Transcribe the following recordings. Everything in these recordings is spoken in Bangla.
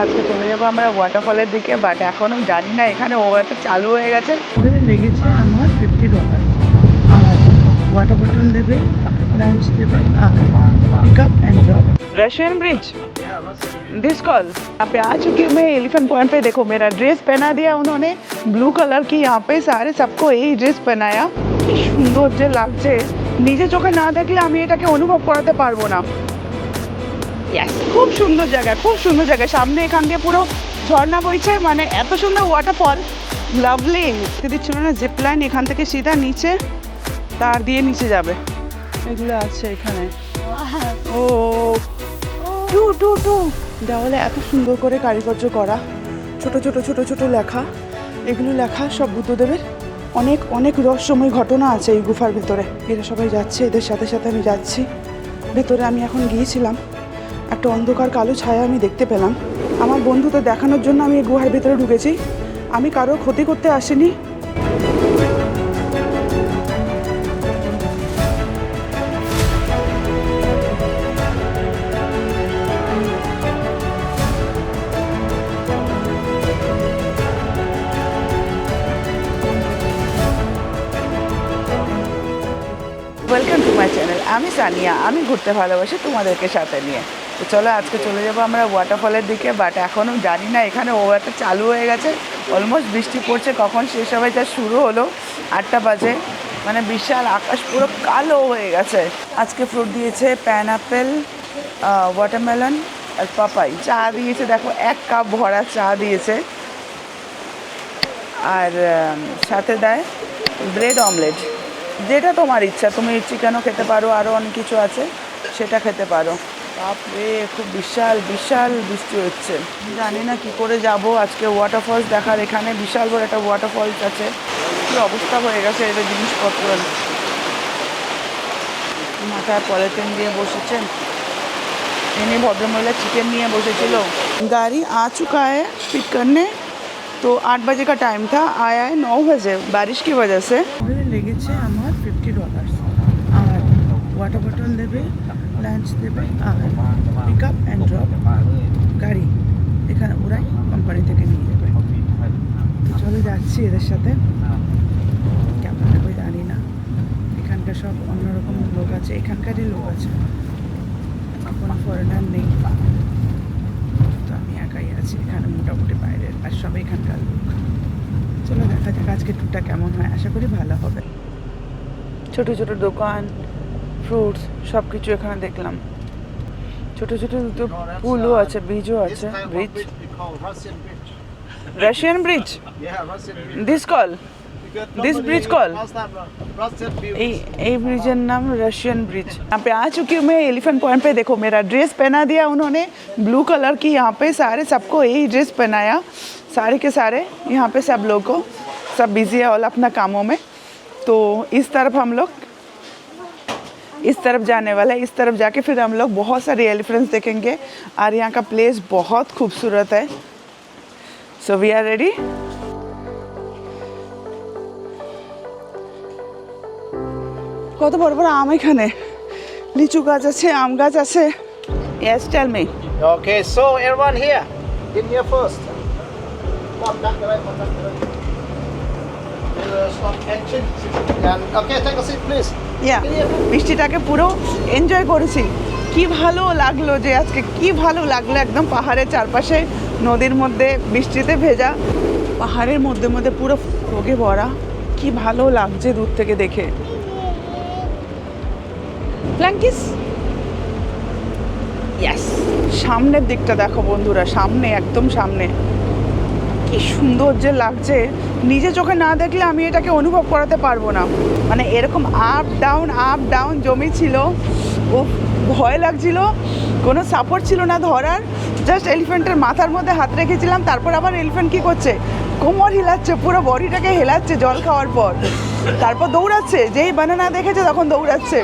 আজকে চলে যাবো আমরা ওয়াটারফলের দিকে, বাট এখনও জানি না এখানে ওয়াটার চালু হয়ে গেছে। ওখানে লেগেছে আমার $50 আর ওয়াটার বটল দেবে, লাঞ্চ देवे pickup and drop. Russian bridge this call यहाँ पे आ चुकी हूँ मैं एलिफेंट पॉइंट पे। देखो मेरा ड्रेस पहना दिया उन्होंने ब्लू कलर की। यहाँ पे सारे सबको यही ड्रेस पहनाया। কি সুন্দর যে লাগছে, নিজে চোখে না দেখলে আমি এটাকে অনুভব করাতে পারবো না। খুব সুন্দর জায়গা, খুব সুন্দর জায়গা। সামনে এখান দিয়ে পুরো ঝর্ণা বইছে, মানে এত সুন্দর ওয়াটারফল, লাভলি। দিচ্ছিল না জিপ লাইন, এখান থেকে সিধা নিচে তার দিয়ে নিচে যাবে। এগুলো আছে এখানে। ও টু টু টু দেওয়ালে এত সুন্দর করে কারিগর্য করা, ছোট ছোট ছোট ছোট লেখা। এগুলো লেখা সব বুদ্ধদেবের অনেক অনেক রহস্যময় ঘটনা আছে এই গুফার ভেতরে। এরা সবাই যাচ্ছে, এদের সাথে সাথে আমি যাচ্ছি ভেতরে। আমি এখন গিয়েছিলাম, একটা অন্ধকার কালো ছায়া আমি দেখতে পেলাম। আমার বন্ধুদের দেখানোর জন্য আমি এই গুহার ভেতরে ঢুকেছি, আমি কারো ক্ষতি করতে আসিনি। Welcome to my channel. আমি সানিয়া, আমি ঘুরতে ভালোবাসি তোমাদেরকে সাথে নিয়ে। তো চলো আজকে চলে যাবো আমরা ওয়াটারফলের দিকে, বাট এখনও জানি না এখানে ওয়াটার চালু হয়ে গেছে। অলমোস্ট বৃষ্টি পড়ছে, কখন শেষ হবে যা শুরু হলো 8টা বাজে। মানে বিশাল আকাশ পুরো কালো হয়ে গেছে। আজকে ফ্রুট দিয়েছে পাইনঅ্যাপেল, ওয়াটারমেলন আর পাপাই। চা দিয়েছে, দেখো 1 কাপ ভরা চা দিয়েছে। আর সাথে দেয় ব্রেড অমলেট, যেটা তোমার ইচ্ছা। তুমি চিকেনও খেতে পারো, আরও অনেক কিছু আছে, সেটা খেতে পারো। বাপরে খুব বিশাল বিশাল বৃষ্টি হচ্ছে। জানি না কি করে যাব আজকে ওয়াটারফলস দেখার। এখানে বিশাল বড় একটা ওয়াটারফলস আছে। কী অবস্থা হয়ে গেছে এদের জিনিসপত্র। মাথায় পলিথিন দিয়ে বসেছেন। এনে ভদ্রমহিলা চিকেন নিয়ে বসেছিল। গাড়ি आ चुका है पिक करने, तो 8 बजे का टाइम था, आया है 9 बजे बारिश की वजह से। লেগেছে আমার $50 আর ওয়াটার বটল দেবে, লাঞ্চ দেবে আর পিকআপ অ্যান্ড ড্রপ। গাড়ি এখানে ওরাই কোম্পানি থেকে নিয়ে যাবে। তো চলে যাচ্ছি এদের সাথে। কেমন হবে জানি না। এখানকার সব অন্যরকম লোক আছে, এখানকারই লোক আছে, কোনো ফরেনার নেই। তো আমি একাই আছি এখানে, মোটামুটি বাইরের, আর সব এখানকার লোক। চলো দেখা যাক আজকে ট্যুরটা কেমন হয়। আশা করি ভালো হবে। ছোট ছোট দোকান, ফ্রুটস, সব কিছু এখানে দেখলাম। ছোট ছোট দুটো পুলও আছে, ব্রিজও আছে। Bridge, Russian bridge this call, this bridge call. ये ब्रिजर नाम रशियन ब्रिज। यहाँ पे आ चुकी हूँ मैं एलिफेंट पॉइंट पे। देखो मेरा ड्रेस पहना दिया उन्होंने ब्लू कलर की। यहाँ पे सारे सबको यही ड्रेस पहनाया, सारे के सारे। यहाँ पे सब लोग को, सब बिजी है और अपना कामों में। तो इस तरफ हम लोग इस तरफ जाने वाला है। इस तरफ जाके फिर हम लोग बहुत सारे एलिफेंट्स देखेंगे। और यहाँ का प्लेस बहुत खूबसूरत है। So we are ready. কত বড় বড় আম এখানে, লিচু গাছ আছে, আম গাছ আছে। Yes, tell me. Okay, so everyone here, in here first. Come back the way, come back the way. Stop action. And okay, take a seat, please. Yeah, বৃষ্টিটাকে পুরো এনজয় করেছি। কি ভালো লাগলো যে আজকে, কি ভালো লাগলো। একদম পাহাড়ের চারপাশে, নদীর মধ্যে, বৃষ্টিতে ভেজা, পাহাড়ের মধ্যে মধ্যে পুরো ফোগে ভরা। কি ভালো লাগছে দূর থেকে দেখে। প্ল্যাঙ্কিস, ইয়েস। সামনের দিকটা দেখো বন্ধুরা, সামনে, একদম সামনে। কি সুন্দর যে লাগছে, নিজে চোখে না দেখলে আমি এটাকে অনুভব করাতে পারবো না। মানে এরকম আপ ডাউন জমি ছিল। ও ভয় লাগছিল, কোনো সাপোর্ট ছিল না ধরার। জাস্ট এলিফ্যান্টের মাথার মধ্যে হাত রেখেছিলাম। তারপর আবার এলিফ্যান্ট কী করছে, কোমর হিলাচ্ছে, পুরো বডিটাকে হেলাচ্ছে জল খাওয়ার পর। তারপর দৌড়াচ্ছে, যেই বানানা দেখেছে তখন দৌড়াচ্ছে।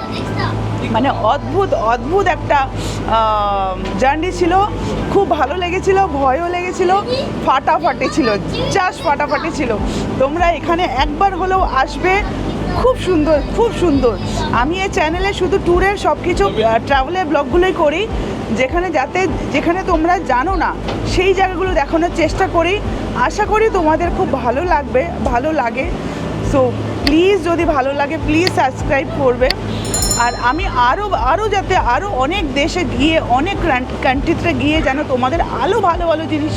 মানে অদ্ভুত অদ্ভুত একটা জার্নি ছিল। খুব ভালো লেগেছিল, ভয়ও লেগেছিল, ফাটাফাটি ছিল, জাস্ট ফাটাফাটি ছিল। তোমরা এখানে একবার হলেও আসবে। খুব সুন্দর, খুব সুন্দর। আমি এই চ্যানেলে শুধু ট্যুরের সব কিছু ট্রাভেলের ব্লগগুলোই করি। যেখানে তোমরা জানো না সেই জায়গাগুলো দেখানোর চেষ্টা করি। আশা করি তোমাদের খুব ভালো লাগে। সো প্লিজ যদি ভালো লাগে প্লিজ সাবস্ক্রাইব করবে। আর আমি আরও যাতে আরও অনেক দেশে গিয়ে অনেক কান্ট্রিতে গিয়ে যেন তোমাদের ভালো ভালো জিনিস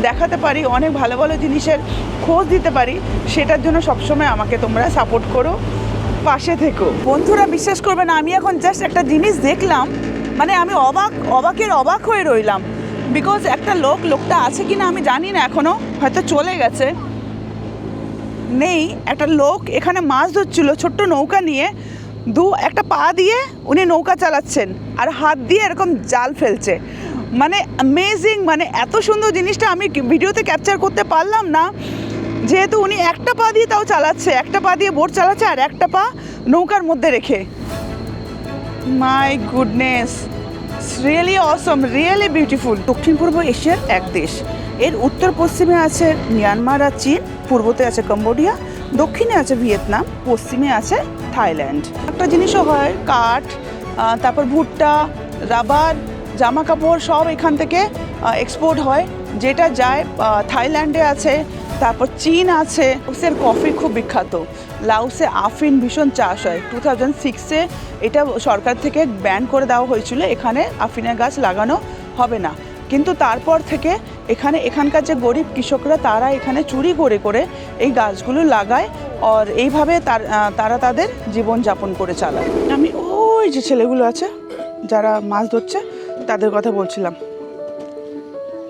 দেখাতে পারি, অনেক ভালো ভালো জিনিসের খোঁজ দিতে পারি, সেটার জন্য সবসময় আমাকে তোমরা সাপোর্ট করো, পাশে থেকো। বন্ধুরা বিশ্বাস করবে না, আমি এখন জাস্ট একটা জিনিস দেখলাম, মানে আমি অবাক হয়ে রইলাম। বিকজ একটা লোকটা আছে কি না আমি জানি না, এখনও হয়তো চলে গেছে, নেই। একটা লোক এখানে মাছ ধরছিল ছোট্ট নৌকা নিয়ে, একটা পা দিয়ে উনি নৌকা চালাচ্ছেন আর হাত দিয়ে এরকম জাল ফেলছে। মানে অ্যামেজিং, মানে এত সুন্দর জিনিসটা আমি ভিডিওতে ক্যাপচার করতে পারলাম না, যেহেতু উনি একটা পা দিয়ে তাও চালাচ্ছে, একটা পা দিয়ে বোট চালাচ্ছে আর একটা পা নৌকার মধ্যে রেখে। My goodness, really Assam, really beautiful. দক্ষিণ পূর্ব এশিয়ার এক দেশ, এর উত্তর পশ্চিমে আছে মিয়ানমার আর চীন, পূর্বতে আছে কম্বোডিয়া, দক্ষিণে আছে ভিয়েতনাম, পশ্চিমে আছে থাইল্যান্ড। একটা জিনিসও হয়, কাঠ, তারপর ভুট্টা, রাবার, জামা কাপড় সব এখান থেকে এক্সপোর্ট হয়, যেটা যায় থাইল্যান্ডে আছে, তারপর চীন আছে। লাউসের কফি খুব বিখ্যাত, লাউসে আফিন ভীষণ চাষ হয়। 2006-এ এটা সরকার থেকে ব্যান করে দেওয়া হয়েছিল, এখানে আফিনের গাছ লাগানো হবে না। কিন্তু তারপর থেকে এখানকার যে গরিব কৃষকরা তারা এখানে চুরি করে এই গাছগুলো লাগায়, আর এইভাবে তারা তাদের জীবনযাপন করে চালায়। আমি ওই যে ছেলেগুলো আছে যারা মাছ ধরছে তাদের কথা বলছিলাম,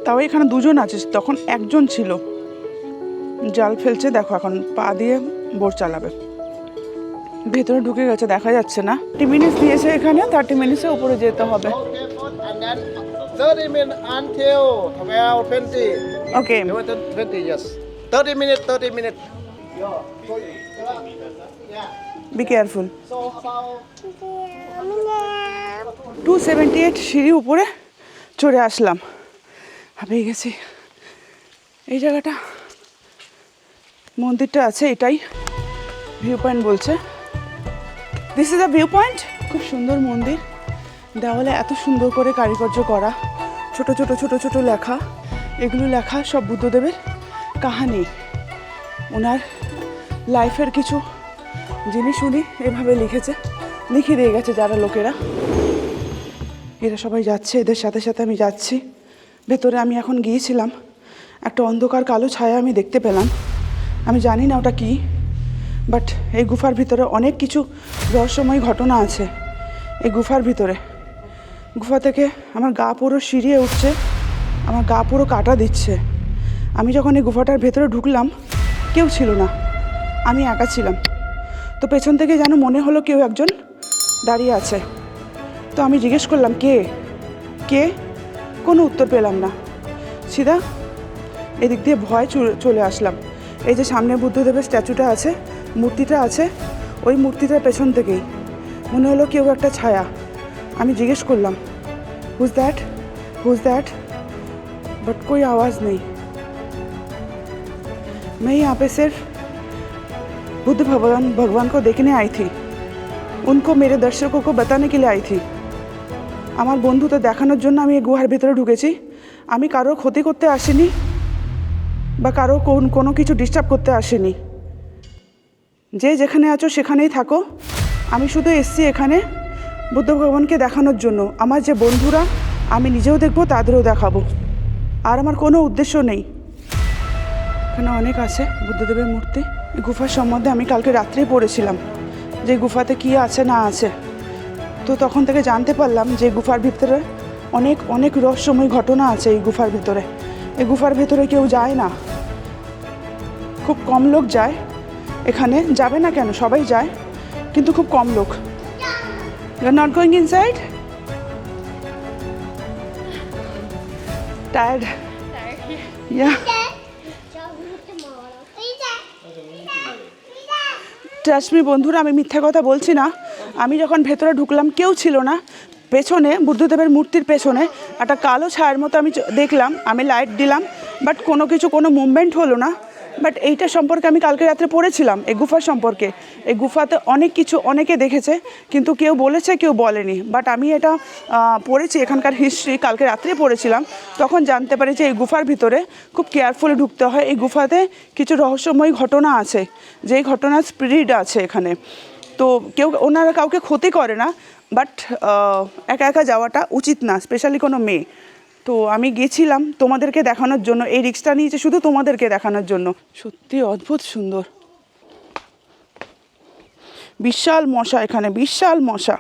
তাও এখানে দুজন আছে, তখন একজন ছিল, জাল ফেলছে। দেখো এখন পা দিয়ে বোট চালাবে, ভেতরে ঢুকে গেছে, দেখা যাচ্ছে না। 30 মিনিট দিয়েছে এখানে, 30 মিনিটে উপরে যেতে হবে। 30 minutes until 12:20. Okay, 20, yes. 30 minutes, 30 minutes. Be careful. So about 278 সিঁড়ি উপরে চড়ে আসলাম, হাঁপিয়ে গেছি। এই জায়গাটা মন্দিরটা আছে, এটাই ভিউ পয়েন্ট বলছে। This is a view point. খুব সুন্দর মন্দির, দেওয়ালে এত সুন্দর করে কারুকার্য করা, ছোট ছোট ছোট ছোট লেখা, এগুলো লেখা সব বুদ্ধদেবের কাহানি, ওনার লাইফের কিছু জিনিস উনি এভাবে লিখে দিয়ে গেছে যারা লোকেরা। এরা সবাই যাচ্ছে, এদের সাথে সাথে আমি যাচ্ছি। ভেতরে আমি এখন গিয়েছিলাম, একটা অন্ধকার কালো ছায়া আমি দেখতে পেলাম, আমি জানি না ওটা কি, বাট এই গুফার ভিতরে অনেক কিছু রহস্যময় ঘটনা আছে। এই গুফার ভিতরে, গুফা থেকে আমার গা পুরো শিরিয়ে উঠছে, আমার গা পুরো কাটা দিচ্ছে। আমি যখন এই গুফাটার ভেতরে ঢুকলাম কেউ ছিল না, আমি একা ছিলাম। তো পেছন থেকে যেন মনে হলো কেউ একজন দাঁড়িয়ে আছে। তো আমি জিজ্ঞেস করলাম কে, কোনো উত্তর পেলাম না। সিধা এদিক দিয়ে ভয় চলে আসলাম। এই যে সামনে বুদ্ধদেবের স্ট্যাচুটা আছে, মূর্তিটা আছে, ওই মূর্তিটার পেছন থেকেই মনে হলো কেউ একটা ছায়া। আমি জিজ্ঞেস করলাম হুজ দ্যাট, बट कोई आवाज़ नहीं। मैं यहाँ पे सिर्फ बुद्ध भगवान को देखने आई थी, उनको मेरे दर्शकों को बताने के लिए आई थी। আমার বন্ধুদের দেখানোর জন্য আমি এই গুহার ভিতরে ঢুকেছি। আমি কারোর ক্ষতি করতে আসিনি বা কারো কোনো কিছু ডিস্টার্ব করতে আসিনি। যে যেখানে আছো সেখানেই থাকো, আমি শুধু এসেছি এখানে বুদ্ধ ভগবানকে দেখানোর জন্য। আমার যে বন্ধুরা, আমি নিজেও দেখবো, তাদেরও দেখাবো, আর আমার কোনো উদ্দেশ্য নেই। এখানে অনেক আছে বুদ্ধদেবের মূর্তি। এই গুফার সম্বন্ধে আমি কালকে রাত্রেই পড়েছিলাম যে গুফাতে কী আছে না আছে। তো তখন থেকে জানতে পারলাম যে গুফার ভিতরে অনেক অনেক রহস্যময় ঘটনা আছে। এই গুফার ভিতরে, এই গুফার ভিতরে কেউ যায় না, খুব কম লোক যায়। এখানে যাবে না কেন, সবাই যায়, কিন্তু খুব কম লোক। You are not going inside? Tired? Yeah. Trust me বন্ধুরা, আমি মিথ্যা কথা বলছি না। আমি যখন ভেতরে ঢুকলাম কেউ ছিল না। পেছনে বুদ্ধদেবের মূর্তির পেছনে একটা কালো ছায়ার মতো আমি দেখলাম। আমি লাইট দিলাম, বাট কোনো মুভমেন্ট হলো না। বাট এইটা সম্পর্কে আমি কালকে রাত্রে পড়েছিলাম, এই গুফা সম্পর্কে। এই গুফাতে অনেক কিছু অনেকে দেখেছে, কিন্তু কেউ বলেছে কেউ বলেনি। বাট আমি এটা পড়েছি, এখানকার হিস্ট্রি কালকে রাত্রে পড়েছিলাম, তখন জানতে পারি যে এই গুফার ভিতরে খুব কেয়ারফুলি ঢুকতে হয়। এই গুফাতে কিছু রহস্যময় ঘটনা আছে, যেই ঘটনার স্পিরিট আছে এখানে। তো কেউ, ওনারা কাউকে ক্ষতি করে না, বাট একা একা যাওয়াটা উচিত না, স্পেশালি কোনো মেয়ে। তো আমি গেছিলাম তোমাদেরকে দেখানোর জন্য, এই রিক্সটা নিয়েছে শুধু তোমাদেরকে দেখানোর জন্য। সত্যি অদ্ভুত সুন্দর। বিশাল মশা এখানে, বিশাল মশা,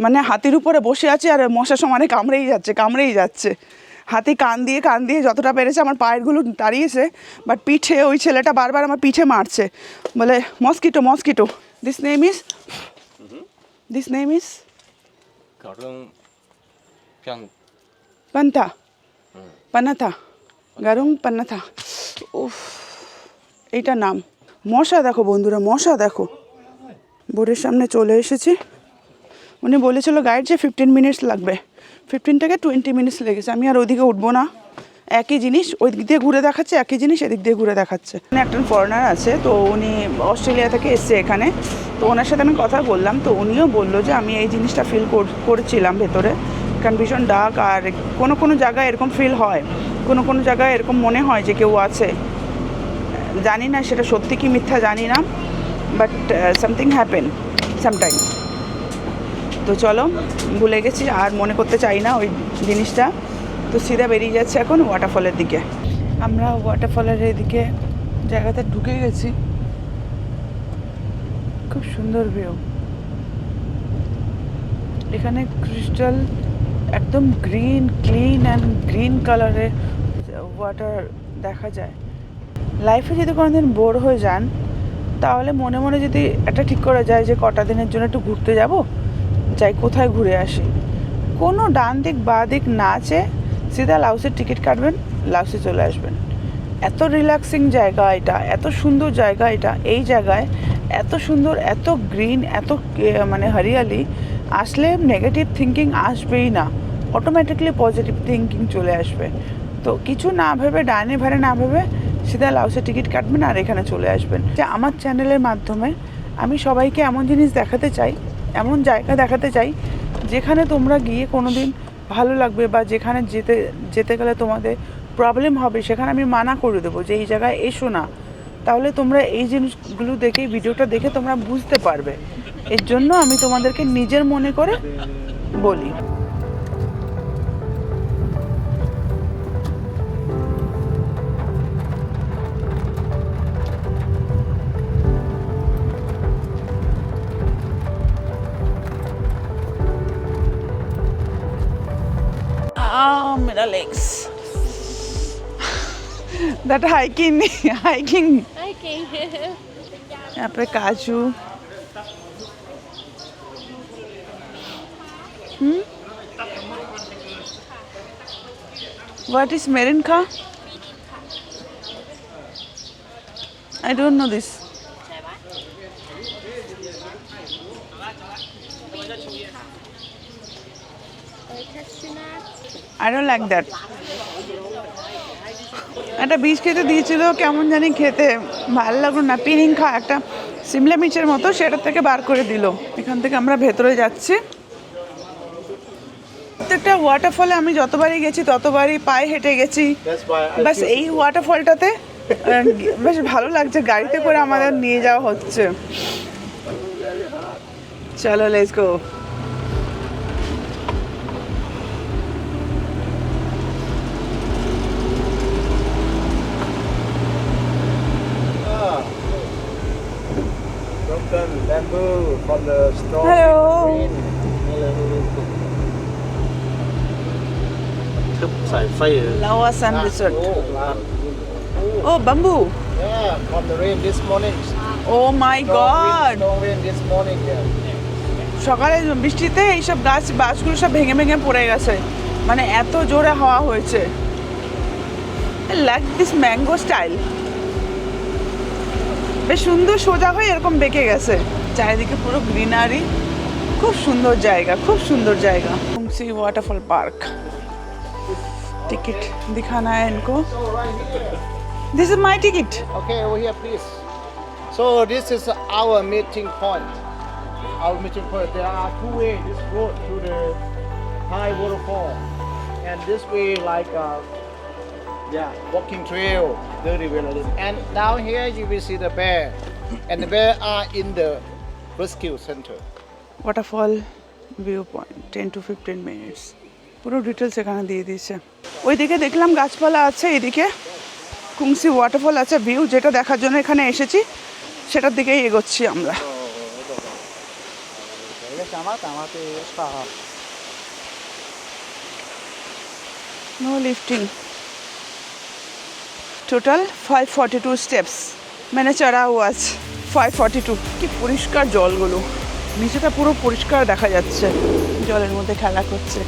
মানে হাতির উপরে বসে আছে আর মশা সমানে কামড়েই যাচ্ছে। হাতি কান দিয়ে যতটা পেরেছে আমার পায়েরগুলো তাড়িয়েছে, বাট পিঠে ওই ছেলেটা বারবার আমার পিঠে মারছে, বলে মস্কিটো। দিস নেম ইজ গারুং পান্নাথা। উফ, এইটা নাম। মশা দেখো বন্ধুরা, মশা দেখো। বোর্ডের সামনে চলে এসেছি। উনি বলেছিল গাইড যে 15 মিনিটস লাগবে, 15 থেকে 20 মিনিটস লেগেছে। আমি আর ওইদিকে উঠবো না, একই জিনিস ওই দিক দিয়ে ঘুরে দেখাচ্ছে, একই জিনিস এদিক দিয়ে ঘুরে দেখাচ্ছে। একজন ফরেনার আছে, তো উনি অস্ট্রেলিয়া থেকে এসছে এখানে, তো ওনার সাথে আমি কথা বললাম। তো উনিও বললো যে আমি এই জিনিসটা ফিল করছিলাম ভেতরে, কারণ ভীষণ ডার্ক। আর কোনো জায়গায় এরকম ফিল হয়, কোনো জায়গায় এরকম মনে হয় যে কেউ আছে। জানি না সেটা সত্যি কি মিথ্যা জানি না, বাট সামথিং হ্যাপেন সামটাইমস। তো চলো, ভুলে গেছি আর মনে করতে চাই না ওই জিনিসটা। তো সিধা বেরিয়ে যাচ্ছে এখন ওয়াটারফলের দিকে। আমরা ওয়াটারফলের এদিকে জায়গাতে ঢুকে গেছি। খুব সুন্দর ভিউ এখানে, ক্রিস্টাল একদম গ্রিন, ক্লিন অ্যান্ড গ্রিন কালারের ওয়াটার দেখা যায়। লাইফে যদি কোনোদিন বোর হয়ে যান, তাহলে মনে মনে যদি একটা ঠিক করা যায় যে কটা দিনের জন্য একটু ঘুরতে যাব, যাই কোথায় ঘুরে আসি, কোনো ডান দিক বা দিক না চেয়ে সিধা লাউসের টিকিট কাটবেন, লাউসে চলে আসবেন। এত রিল্যাক্সিং জায়গা এটা, এত সুন্দর জায়গা এটা। এই জায়গায় এত সুন্দর, এত গ্রিন, এত মানে হরিয়ালি, আসলে নেগেটিভ থিঙ্কিং আসবেই না, অটোমেটিকলি পজিটিভ থিঙ্কিং চলে আসবে। তো কিছু না ভেবে, ডাইনে ভারে না ভেবে সিধা লাউসের টিকিট কাটবেন আর এখানে চলে আসবেন। যে আমার চ্যানেলের মাধ্যমে আমি সবাইকে এমন জিনিস দেখাতে চাই, এমন জায়গা দেখাতে চাই যেখানে তোমরা গিয়ে কোনো দিন ভালো লাগবে, বা যেখানে যেতে গেলে তোমাদের প্রবলেম হবে সেখানে আমি মানা করে দেবো যে এই জায়গায় এসো না। তাহলে তোমরা এই জিনিসগুলো দেখে, ভিডিওটা দেখে তোমরা বুঝতে পারবে। এর জন্য আমি তোমাদেরকে নিজের মনে করে বলি। मेरा legs. That hiking. यहाँ पे काजू। What is merinka? I don't know this. I don't like that. একটা বীজ খেতে দিয়েছিল, কেমন জানি খেতে ভালো লাগলো না। পিনিংখা একটা সিমলা মির্চের মতো, সেটা থেকে বার করে দিল। এখান থেকে আমরা ভেতরে যাচ্ছি। প্রত্যেকটা ওয়াটারফলে আমি যতবারই গেছি ততবারই পায়ে হেঁটে গেছি। বাস এই ওয়াটারফলটাতে বেশ ভালো লাগছে, গাড়িতে করে আমাদের নিয়ে যাওয়া হচ্ছে। চলো, let's go. Bamboo from the strong Hello. green. Thức xài phay Lawa Sun Resort. Oh, bamboo. Yeah, from the rain this morning. Oh my God. Strong rain this morning. Yeah. সকালে বৃষ্টিতে এইসব গাছগুলো সব ভেঙে পড়ে গেছে, মানে এত জোরে হাওয়া হয়েছে। লাইক দিস ম্যাঙ্গো স্টাইল, বেশ সুন্দর, সোজা হয়ে এরকম বেঁকে গেছে। চারিদিকে পুরো গ্রিনারি, খুব সুন্দর জায়গা, খুব সুন্দর জায়গা। सी वाटरफॉल पार्क। टिकट दिखाना है इनको। This is my ticket. Okay, over here, please. So this is our meeting point. Our meeting point. There are two ways. This road to the high waterfall, and this way like walking trail, dirty way like this. And down here you will see the bear, and the bear are in the rescue center. Waterfall view point 10 to 15 minutes পুরো ডিটেলস এখানে দিয়ে দিয়েছে। ওইদিকে দেখলাম গাছপালা আছে, এদিকে কুংসি ওয়াটারফল আছে। ভিউ যেটা দেখার জন্য এখানে এসেছি সেটার দিকেই এগোচ্ছি আমরা। No lifting. টোটাল 542 স্টেপস मैंने चढ़ा हुआ आज 542। কি পরিষ্কার জলগুলো, নিচেটা পুরো পরিষ্কার দেখা যাচ্ছে, জলের মধ্যে খেলা করছে।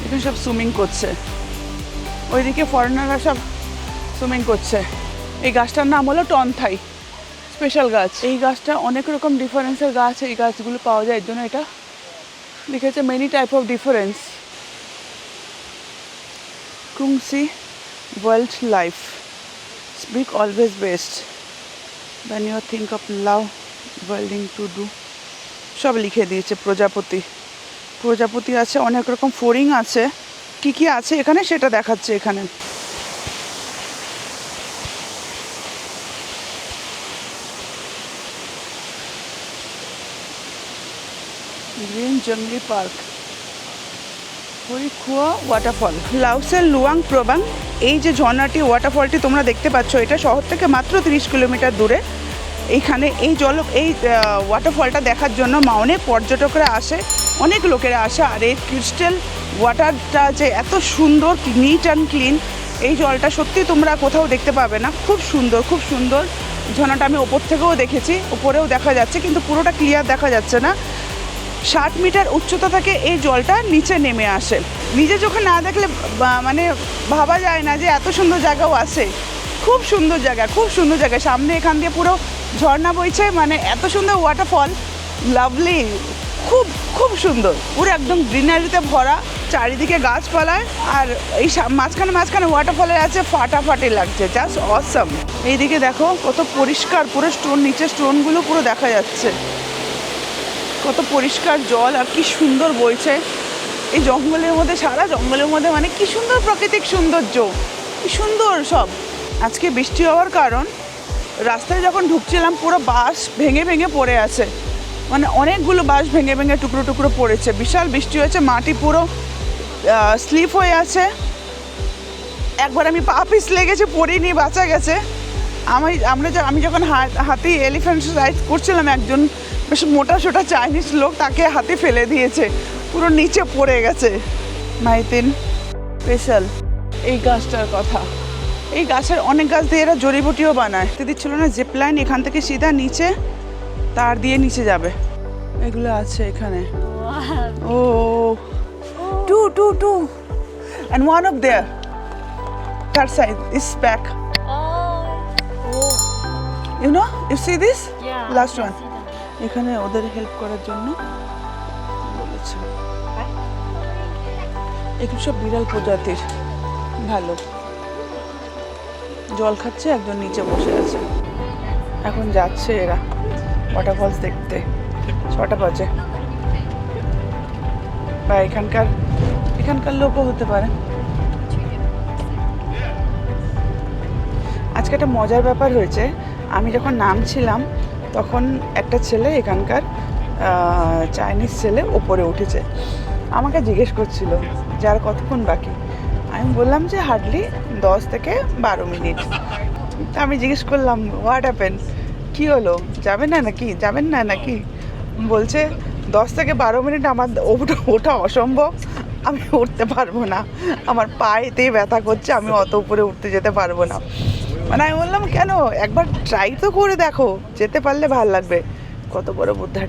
এখানে সব সুইমিং করছে, ওইদিকে ফরেনাররা সব সুইমিং করছে। এই গাছটার নাম হলো টনথাই, স্পেশাল গাছ। এই গাছটা অনেক রকম ডিফারেন্সের গাছ, এই গাছগুলো পাওয়া যায়, এর জন্য এটা লিখেছে many type of difference. Krungsi wildlife. Speak always best. When you think of love, willing to do. সব লিখে দিয়েছে। প্রজাপতি, প্রজাপতি আছে, অনেক রকম ফড়িং আছে, কি আছে এখানে সেটা দেখাচ্ছে এখানে। গ্রিন জঙ্গলি পার্ক, হরিখুয়া ওয়াটারফল, লাওসের লুয়াং প্রবাং। এই যে ঝর্ণাটি ওয়াটারফলটি তোমরা দেখতে পাচ্ছ, এটা শহর থেকে মাত্র 30 কিলোমিটার দূরে। এইখানে এই ওয়াটারফলটা দেখার জন্য অনেক পর্যটকরা আসে, অনেক লোকেরা আসে। আর এই ক্রিস্টাল ওয়াটারটা যে এত সুন্দর, নিট অ্যান্ড ক্লিন, এই জলটা সত্যি তোমরা কোথাও দেখতে পাবে না। খুব সুন্দর, খুব সুন্দর ঝর্ণাটা। আমি ওপর থেকেও দেখেছি, উপরেও দেখা যাচ্ছে, কিন্তু পুরোটা ক্লিয়ার দেখা যাচ্ছে না। 60 মিটার উচ্চতা থেকে এই জলটা নিচে নেমে আসে। নিজে চোখে না দেখলে মানে ভাবা যায় না যে এত সুন্দর জায়গাও আছে। খুব সুন্দর জায়গা, খুব সুন্দর জায়গা। সামনে এখান দিয়ে পুরো ঝর্ণা বইছে, মানে এত সুন্দর ওয়াটারফল, লাভলি, খুব খুব সুন্দর। পুরো একদম গ্রিনারিতে ভরা, চারিদিকে গাছপালায়, আর এই মাঝখানে ওয়াটারফলের আছে, ফাটাফাটি লাগছে, জাস্ট অসাম। এইদিকে দেখো কত পরিষ্কার, পুরো স্টোন, নিচে স্টোনগুলো পুরো দেখা যাচ্ছে। কত পরিষ্কার জল, আর কি সুন্দর বইছে এই জঙ্গলের মধ্যে, সারা জঙ্গলের মধ্যে, মানে কি সুন্দর প্রাকৃতিক সৌন্দর্য, কি সুন্দর সব। আজকে বৃষ্টি হওয়ার কারণ রাস্তায় যখন ঢুকছিলাম পুরো বাঁশ ভেঙে ভেঙে পড়ে আছে, মানে অনেকগুলো বাঁশ ভেঙে ভেঙে টুকরো টুকরো পড়েছে। বিশাল বৃষ্টি হয়েছে, মাটি পুরো স্লিপ হয়ে আছে। একবার আমি পা পিছলে গেছি, পড়িনি, বাঁচা গেছে। আমি যখন হাতি এলিফ্যান্ট রাইড করছিলাম, একজন বেশ মোটা সোটা চাইনিজ লোক, তাকে হাতি ফেলে দিয়েছে, পুরো নিচে পড়ে গেছে। মাইতিন স্পেশাল এই গাছটার কথা, এই গাছের অনেক গাছ দিয়ে এরা জড়িবুটিও বানায়। দিচ্ছিল না জিপ লাইন, এখান থেকে সিধা নিচে তার দিয়ে নিচে যাবে, এগুলো আছে এখানে। ও two and one up there, that side is back. You know, you see this? Yeah. Last one. এখানে ওদের হেল্প করার জন্য বলেছে। এগুলো সব বিড়াল প্রজাতির, ভালো। জল খাচ্ছে, একজন নিচে বসে আছে। এখন যাচ্ছে এরা ওয়াটারফলস দেখতে, 6টা বাজে। বা এখানকার লোকও হতে পারে। আজকে একটা মজার ব্যাপার হয়েছে, আমি যখন নামছিলাম তখন একটা ছেলে, এখানকার চাইনিজ ছেলে, ওপরে উঠেছে, আমাকে জিজ্ঞেস করছিল যে আর কতক্ষণ বাকি। আমি বললাম যে হার্ডলি 10 থেকে 12 মিনিট। তা আমি জিজ্ঞেস করলাম হোয়াট হ্যাপেন, কী হলো, যাবেন না নাকি? বলছে 10 থেকে 12 মিনিট আমার ওঠা অসম্ভব, আমি উঠতে পারবো না, আমার পায়েতেই ব্যথা করছে, আমি অত উপরে উঠতে যেতে পারবো না। মানে আমি বললাম কেন, একবার ট্রাই তো করে দেখো, যেতে পারলে ভালো লাগবে। কত বড় বুদ্ধার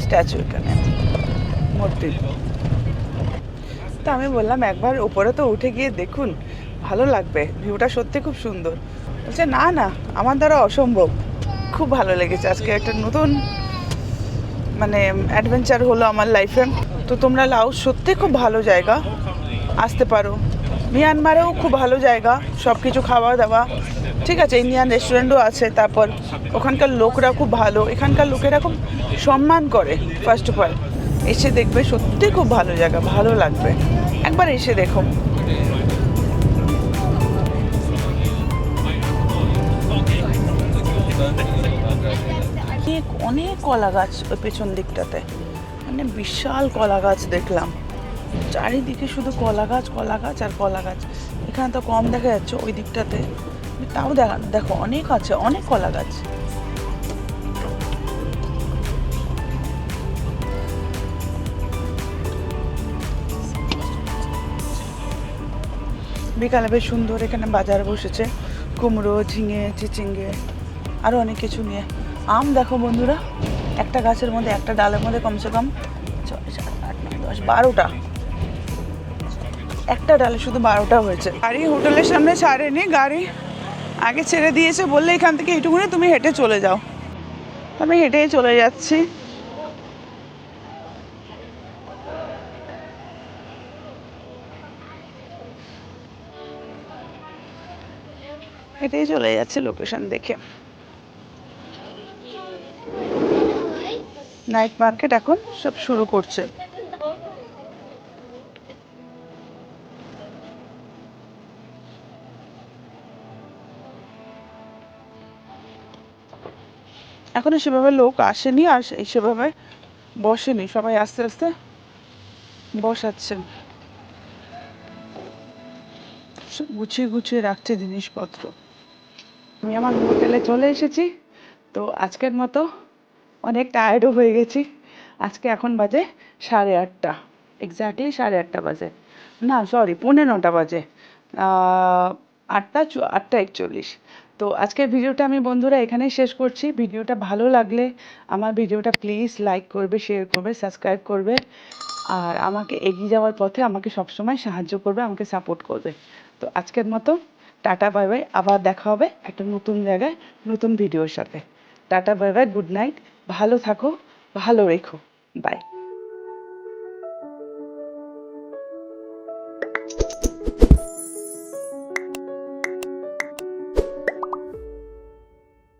স্ট্যাচু এখানে, মূর্তি। তা আমি বললাম একবার উপরে তো উঠে গিয়ে দেখুন, ভালো লাগবে, ভিউটা সত্যি খুব সুন্দর। বলছে না আমার দ্বারা অসম্ভব। খুব ভালো লেগেছে, আজকে একটা নতুন মানে অ্যাডভেঞ্চার হলো আমার লাইফে। তো তোমরা লাওস সত্যি খুব ভালো জায়গা, আসতে পারো। মিয়ানমারেও খুব ভালো জায়গা, সব কিছু খাওয়া দাওয়া ঠিক আছে, ইন্ডিয়ান রেস্টুরেন্টও আছে। তারপর ওখানকার লোকরা খুব ভালো, এখানকার লোকেরা খুব সম্মান করে। ফার্স্ট অফ অল এসে দেখবে, সত্যি খুব ভালো জায়গা, ভালো লাগবে, একবার এসে দেখো। অনেক অনেক কলা গাছ ওই পেছন দিকটাতে, মানে বিশাল কলা গাছ দেখলাম, চারিদিকে শুধু কলা গাছ কলা গাছ আর কলা গাছ। এখানে তো কম দেখা যাচ্ছে, ওই দিকটাতে তাও দেখো অনেক আছে, অনেক কলা গাছ। বিকালে বেশ সুন্দর এখানে বাজার বসেছে, কুমড়ো, ঝিঙে, চিচিঙ্গে, আরও অনেক কিছু নিয়ে। আম দেখো বন্ধুরা, একটা গাছের মধ্যে, একটা ডালের মধ্যে কমসে কম 6, 7, 8, 9, 10, 12টা, একটা ডালে শুধু 12টা হয়েছে। গাড়ি হোটেলের সামনে ছাড়েনি, গাড়ি আগে ছেড়ে দিয়েছে, বললে এখান থেকে এইটুকুনি তুমি হেঁটে চলে যাও। আমি হেঁটেই চলে যাচ্ছি। হেঁটেই চলে যাচ্ছে লোকেশন দেখে। নাইট মার্কেট এখন সব শুরু করছে। এখনো সেভাবে লোক আসেনি, আর সেভাবে বসেনি, সবাই আস্তে আস্তে বসাচ্ছে, সব গুছিয়ে গুছিয়ে রাখছে জিনিসপত্র। আমি আমার হোটেলে চলে এসেছি। তো আজকের মতো অনেক টায়ার্ডও হয়ে গেছি। আজকে এখন বাজে 8:30, এক্স্যাক্টলি 8:30 বাজে, না সরি 9:45 বাজে, 8:41। তো আজকের ভিডিওটা আমি বন্ধুরা এখানেই শেষ করছি। ভিডিওটা ভালো লাগলে আমার ভিডিওটা প্লিজ লাইক করবে, শেয়ার করবে, সাবস্ক্রাইব করবে, আর আমাকে এগিয়ে যাওয়ার পথে আমাকে সবসময় সাহায্য করবে, আমাকে সাপোর্ট করবে। তো আজকের মতো টাটা বাই বাই, আবার দেখা হবে একটা নতুন জায়গায় নতুন ভিডিওর সাথে। Tata bye bye, good night, ভালো থাকো, ভালো রেখো, বাই।